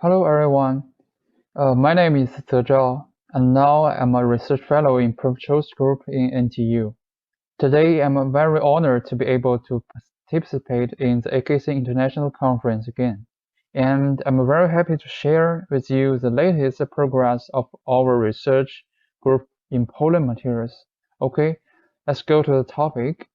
Hello everyone, my name is Zhao, and now I'm a research fellow in Professor's Group in NTU. Today I'm very honored to be able to participate in the AKC International Conference again, and I'm very happy to share with you the latest progress of our research group in pollen materials. Okay, let's go to the topic.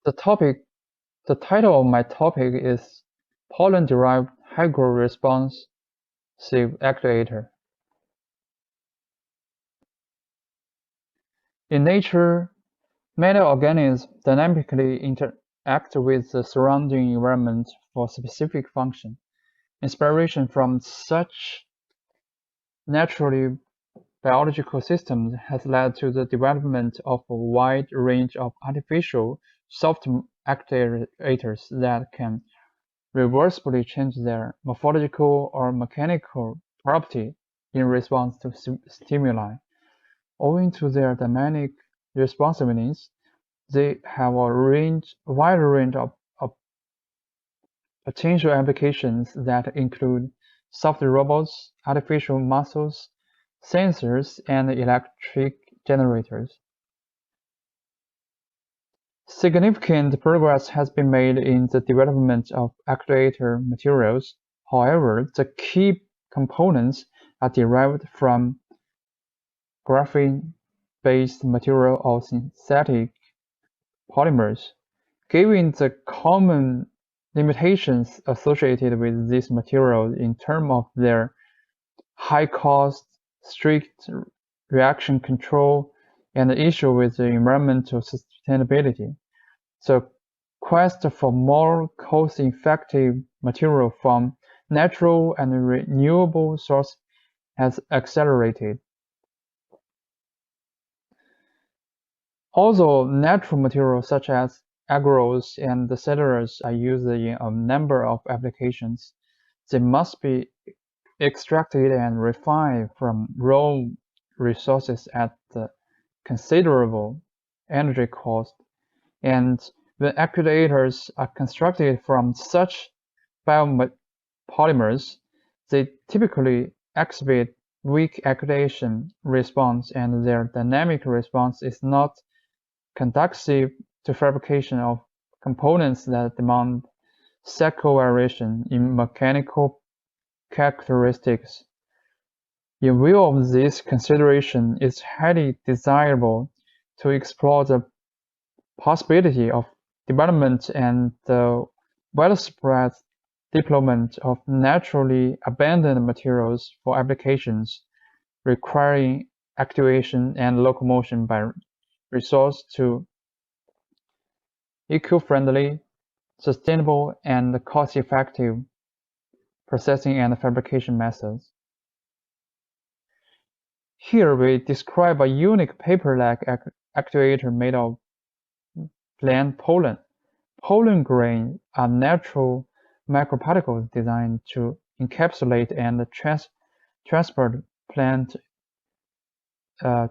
The topic The title of my topic is Pollen-Derived Hygroresponsive Actuator. In nature, many organisms dynamically interact with the surrounding environment for specific function. Inspiration from such naturally biological systems has led to the development of a wide range of artificial soft actuators that can reversibly change their morphological or mechanical property in response to stimuli. Owing to their dynamic responsiveness, they have a wide range of potential applications that include soft robots, artificial muscles, sensors, and electric generators. Significant progress has been made in the development of actuator materials. However, the key components are derived from graphene-based material or synthetic polymers. Given the common limitations associated with these materials in terms of their high cost, strict reaction control, and the issue with the environmental sustainability, the quest for more cost-effective material from natural and renewable sources has accelerated. Although natural materials such as agarose and cellulose are used in a number of applications, they must be extracted and refined from raw resources at considerable energy cost, and when actuators are constructed from such biopolymers, they typically exhibit weak actuation response, and their dynamic response is not conducive to fabrication of components that demand cycle variation in mechanical characteristics. In view of this consideration, it is highly desirable to explore the possibility of development and the widespread deployment of naturally abundant materials for applications requiring actuation and locomotion by resource to eco-friendly, sustainable, and cost-effective processing and fabrication methods. Here we describe a unique paper-like actuator made of plant pollen. Pollen grain are natural microparticles designed to encapsulate and transport plant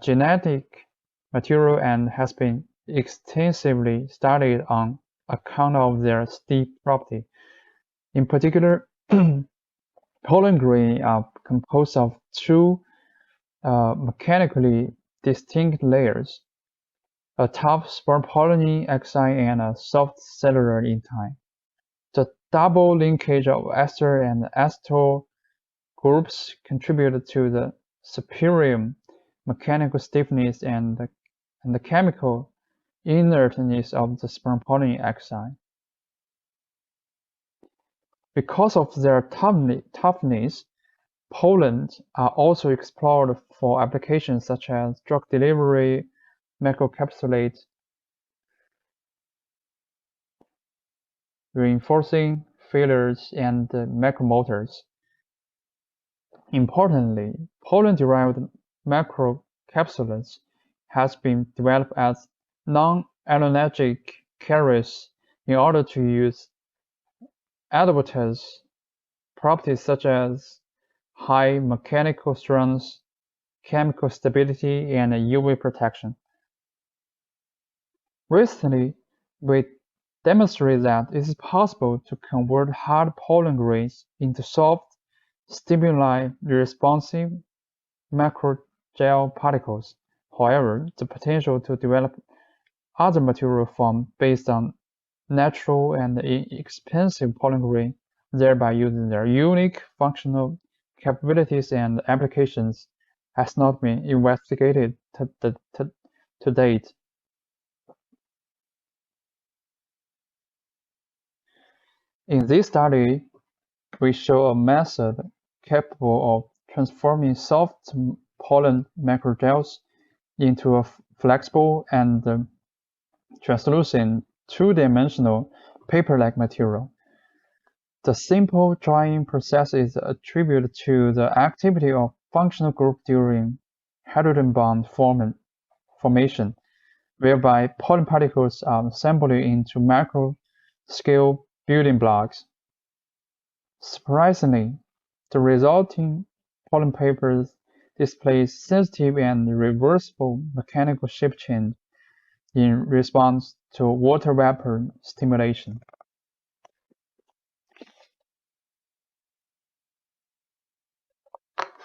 genetic material and has been extensively studied on account of their steep property. In particular, pollen grain are composed of two mechanically distinct layers, a tough sperm pollen axis and a soft cellular intine. The double linkage of ester and acetyl groups contribute to the superior mechanical stiffness and the chemical inertness of the sperm pollen axis. Because of their toughness, pollens are also explored for applications such as drug delivery, microcapsulate, reinforcing fillers, and macromotors. Importantly, pollen-derived macrocapsules has been developed as non-allergic carriers in order to use advantageous properties such as high mechanical strength, chemical stability, and UV protection. Recently, we demonstrated that it is possible to convert hard pollen grains into soft, stimuli-responsive macrogel particles. However, the potential to develop other material forms based on natural and inexpensive pollen grain, thereby using their unique functional capabilities and applications, has not been investigated to date. In this study, we show a method capable of transforming soft pollen macrogels into a flexible and translucent two-dimensional paper-like material. The simple drying process is attributed to the activity of functional group during hydrogen bond formation, whereby pollen particles are assembled into macro-scale building blocks. Surprisingly, the resulting pollen papers display sensitive and reversible mechanical shape change in response to water vapor stimulation.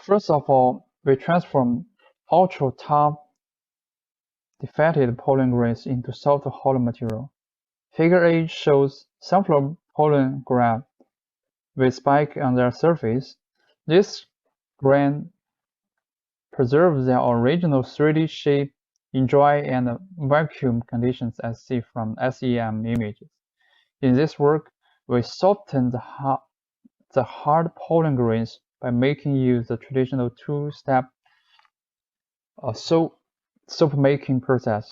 First of all, we transform ultra-tough defected pollen grains into soft hollow material. Figure 8 shows sunflower pollen grain with spike on their surface. This grain preserves their original 3D shape in dry and vacuum conditions as seen from SEM images. In this work, we soften the hard pollen grains by making use the traditional two-step soap making process.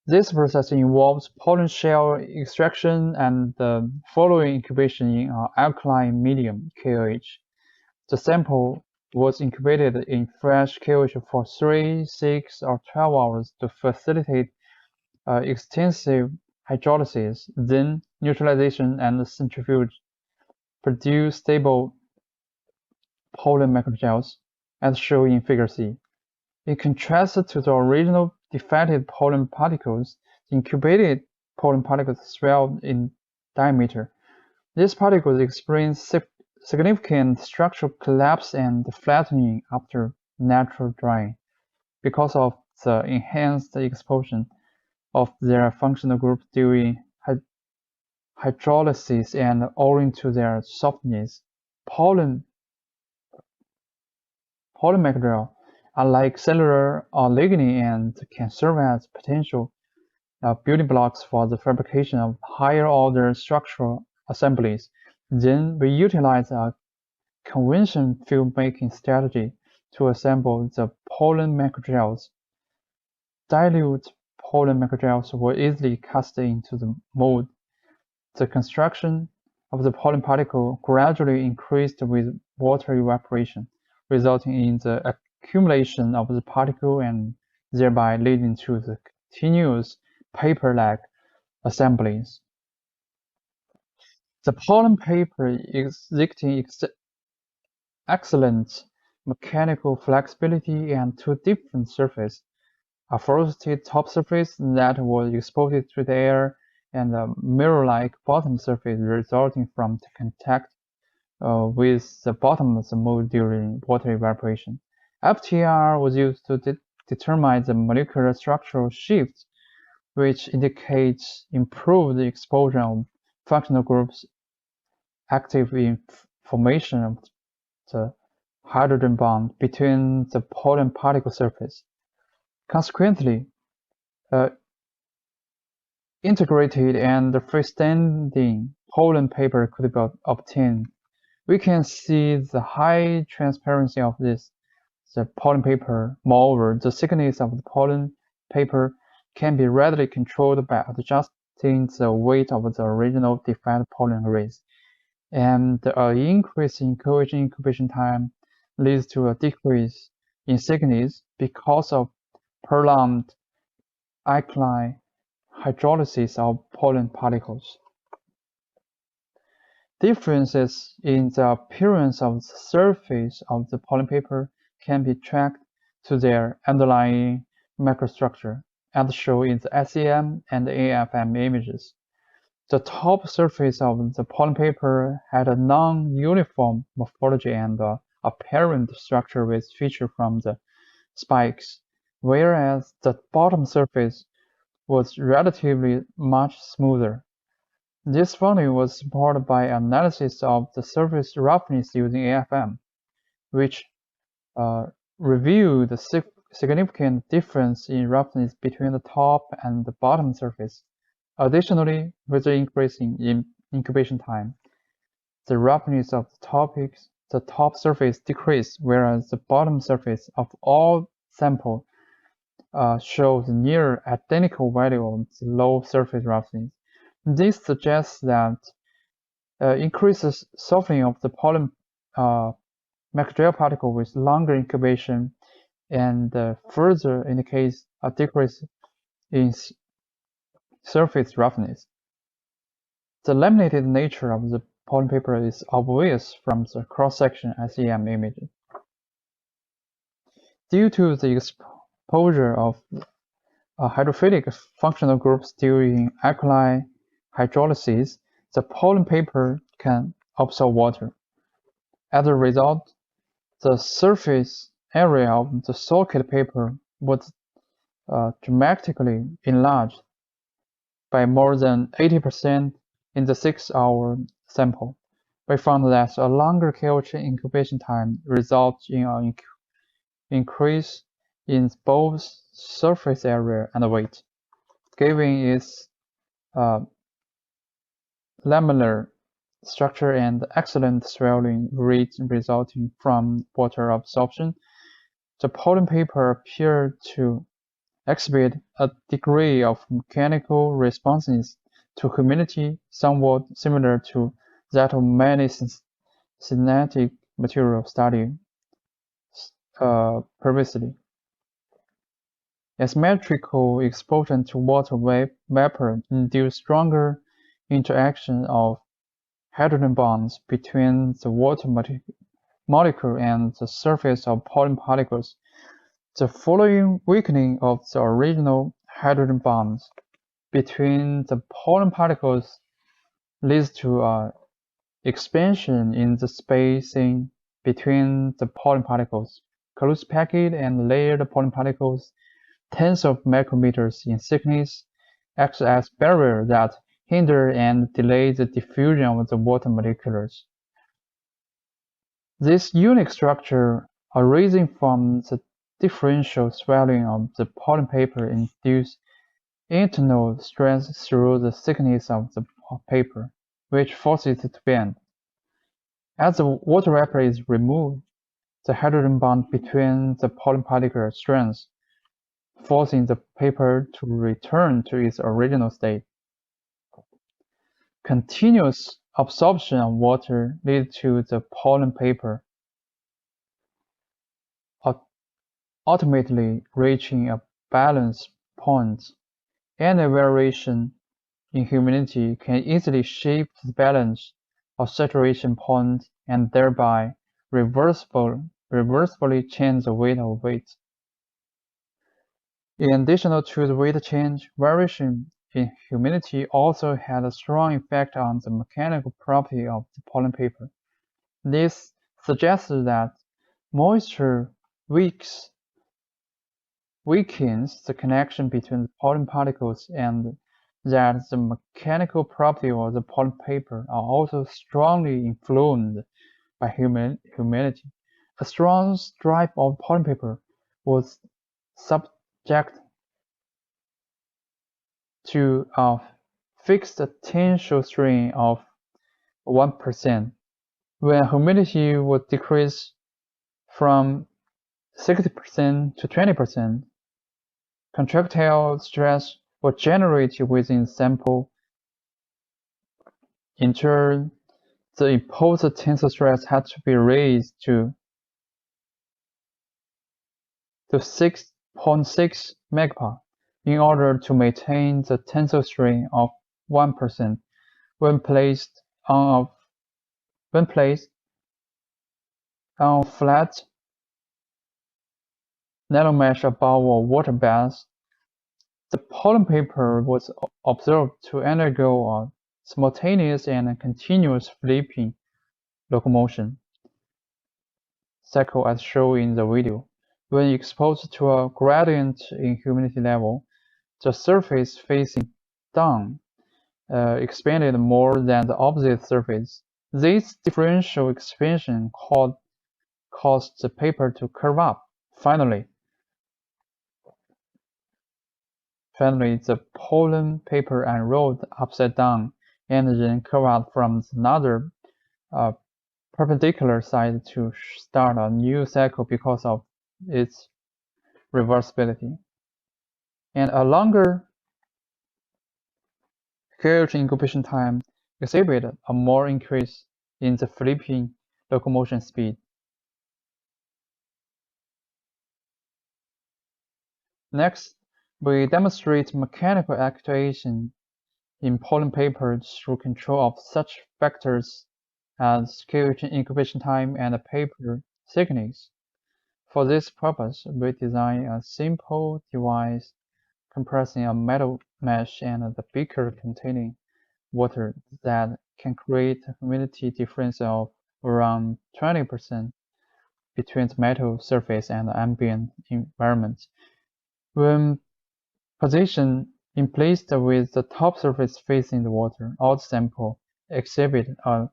This process involves pollen shell extraction and the following incubation in an alkaline medium, KOH. The sample was incubated in fresh KOH for 3, 6, or 12 hours to facilitate extensive hydrolysis, then neutralization and centrifuge produce stable pollen macrogels, as shown in Figure C. In contrast to the original defected pollen particles, the incubated pollen particles swelled in diameter. These particles experience significant structural collapse and flattening after natural drying, because of the enhanced exposure of their functional group during hydrolysis and owing to their softness. Pollen macrogel are like cellular or lignin and can serve as potential building blocks for the fabrication of higher-order structural assemblies. Then we utilize a conventional film-making strategy to assemble the pollen macrogels. Dilute pollen macrogels were easily cast into the mold. The construction of the pollen particle gradually increased with water evaporation, resulting in the accumulation of the particle and thereby leading to the continuous paper-like assemblies. The pollen paper exhibiting excellent mechanical flexibility and two different surfaces, a frosted top surface that was exposed to the air and a mirror-like bottom surface resulting from the contact with the bottom of the mold during water evaporation. FTIR was used to determine the molecular structural shifts, which indicates improved exposure of functional groups active in formation of the hydrogen bond between the pollen particle surface. Consequently, integrated and freestanding pollen paper could be obtained. We can see the high transparency of the pollen paper. Moreover, the thickness of the pollen paper can be readily controlled by adjusting the weight of the original defected pollen grains, and an increase in KOH incubation time leads to a decrease in thickness because of prolonged alkaline hydrolysis of pollen particles. Differences in the appearance of the surface of the pollen paper can be tracked to their underlying microstructure. as shown in the SEM and AFM images. The top surface of the pollen paper had a non-uniform morphology and apparent structure with features from the spikes, whereas the bottom surface was relatively much smoother. This finding was supported by analysis of the surface roughness using AFM, which revealed the significant difference in roughness between the top and the bottom surface. Additionally, with the increase in incubation time, the roughness of the top surface decreased, whereas the bottom surface of all samples shows near identical value of the low surface roughness. This suggests that increases softening of the pollen material particle with longer incubation and further indicates a decrease in surface roughness. The laminated nature of the pollen paper is obvious from the cross-section SEM image. Due to the exposure of hydrophilic functional groups during alkali hydrolysis, the pollen paper can absorb water. As a result, the surface area of the soaked paper was dramatically enlarged by more than 80% in the 6-hour sample. We found that a longer culture incubation time results in an increase in both surface area and weight, giving its lamellar structure and excellent swelling rate resulting from water absorption. The pollen paper appeared to exhibit a degree of mechanical responsiveness to humidity somewhat similar to that of many synthetic materials studied previously. Asymmetrical exposure to water vapor induced stronger interaction of hydrogen bonds between the water molecule and the surface of pollen particles. The following weakening of the original hydrogen bonds between the pollen particles leads to an expansion in the spacing between the pollen particles. Close packed and layered pollen particles, tens of micrometers in thickness, act as barriers that hinder and delay the diffusion of the water molecules. This unique structure, arising from the differential swelling of the pollen paper, induces internal stress through the thickness of the paper, which forces it to bend. As the water vapor is removed, the hydrogen bond between the pollen particle strengthens, forcing the paper to return to its original state. Continuous absorption of water leads to the pollen paper ultimately reaching a balance point. Any variation in humidity can easily shift the balance of saturation point and thereby reversibly change the weight of weight. In addition to the weight change, variation in humidity also had a strong effect on the mechanical property of the pollen paper. This suggests that moisture weakens the connection between the pollen particles and that the mechanical properties of the pollen paper are also strongly influenced by humidity. A strong stripe of pollen paper was subject to a fixed tensile strain of 1%. When humidity would decrease from 60% to 20%, contractile stress was generated within the sample. In turn, the imposed tensile stress had to be raised to 6.6 MPa in order to maintain the tensile strain of 1% when placed on a flat nylon mesh above a water bath. The pollen paper was observed to undergo a simultaneous and continuous flipping locomotion cycle as shown in the video. When exposed to a gradient in humidity level, the surface facing down expanded more than the opposite surface. This differential expansion caused the paper to curve up. Finally, the pollen paper unrolled upside down and then curved out from another perpendicular side to start a new cycle because of its reversibility. And a longer carriage incubation time exhibited a more increase in the flipping locomotion speed. Next, we demonstrate mechanical actuation in pollen papers through control of such factors as carriage incubation time and paper thickness. For this purpose, we design a simple device compressing a metal mesh and a beaker containing water that can create a humidity difference of around 20% between the metal surface and the ambient environment. When positioned in place with the top surface facing the water, all the sample exhibit a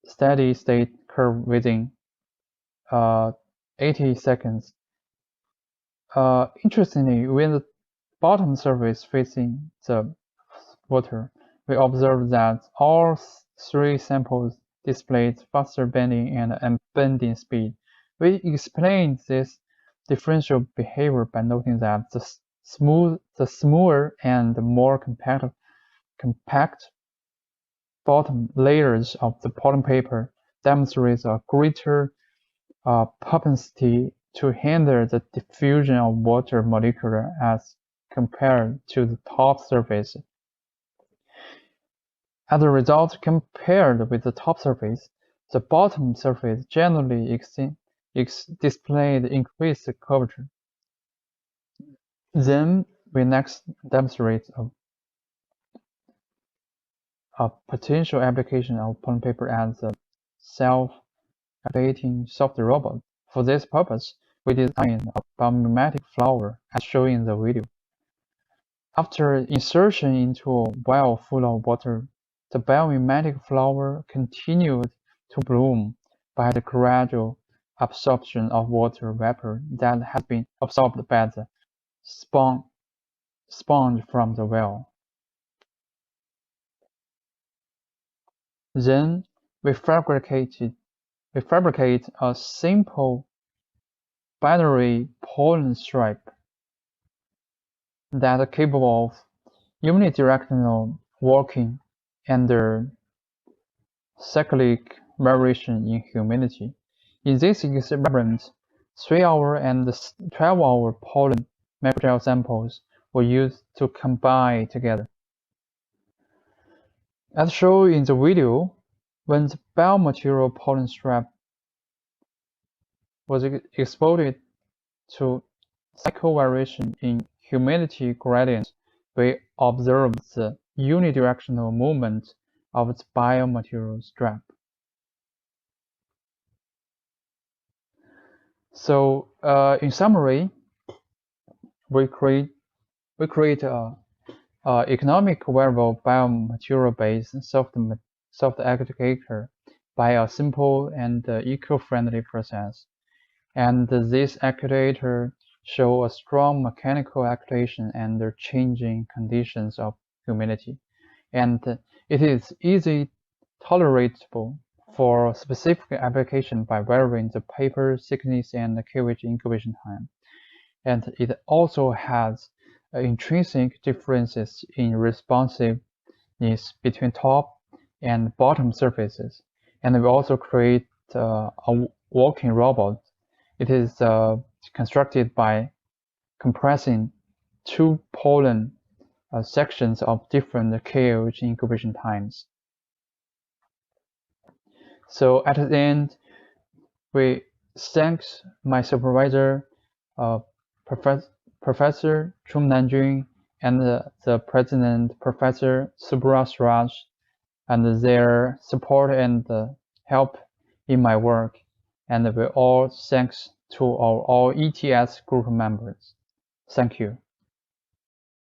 steady state curve within 80 seconds. Interestingly, when the bottom surface facing the water, we observe that all three samples displayed faster bending and unbending speed. We explained this differential behavior by noting that the smoother and more compact bottom layers of the pollen paper demonstrates a greater propensity to hinder the diffusion of water molecules as compared to the top surface. As a result, compared with the top surface, the bottom surface generally displayed increased curvature. Then we next demonstrate a potential application of pollen paper as a self-activating soft robot. For this purpose, we designed a biomimetic flower as shown in the video. After insertion into a well full of water, the biomimetic flower continued to bloom by the gradual absorption of water vapor that has been absorbed by the sponge from the well. Then we fabricate a simple binary pollen strap that is capable of unidirectional working under cyclic variation in humidity. In this experiment, 3-hour and 12-hour pollen microgel samples were used to combine together. As shown in the video, when the biomaterial pollen strap was exposed to cycle variation in humidity gradients, we observed the unidirectional movement of the biomaterial strap. So, in summary, we create a economic wearable biomaterial-based soft actuator by a simple and eco-friendly process. And this actuator shows a strong mechanical actuation under changing conditions of humidity, and it is easily tolerable for specific application by varying the paper thickness and the carriage incubation time. And it also has intrinsic differences in responsiveness between top and bottom surfaces. And we also create a walking robot. It is constructed by compressing two pollen sections of different carriage incubation times. So at the end, we thank my supervisor, Professor Chum Nanjun and the President Professor Subras Raj and their support and help in my work, and with all thanks to our all ETS group members. Thank you.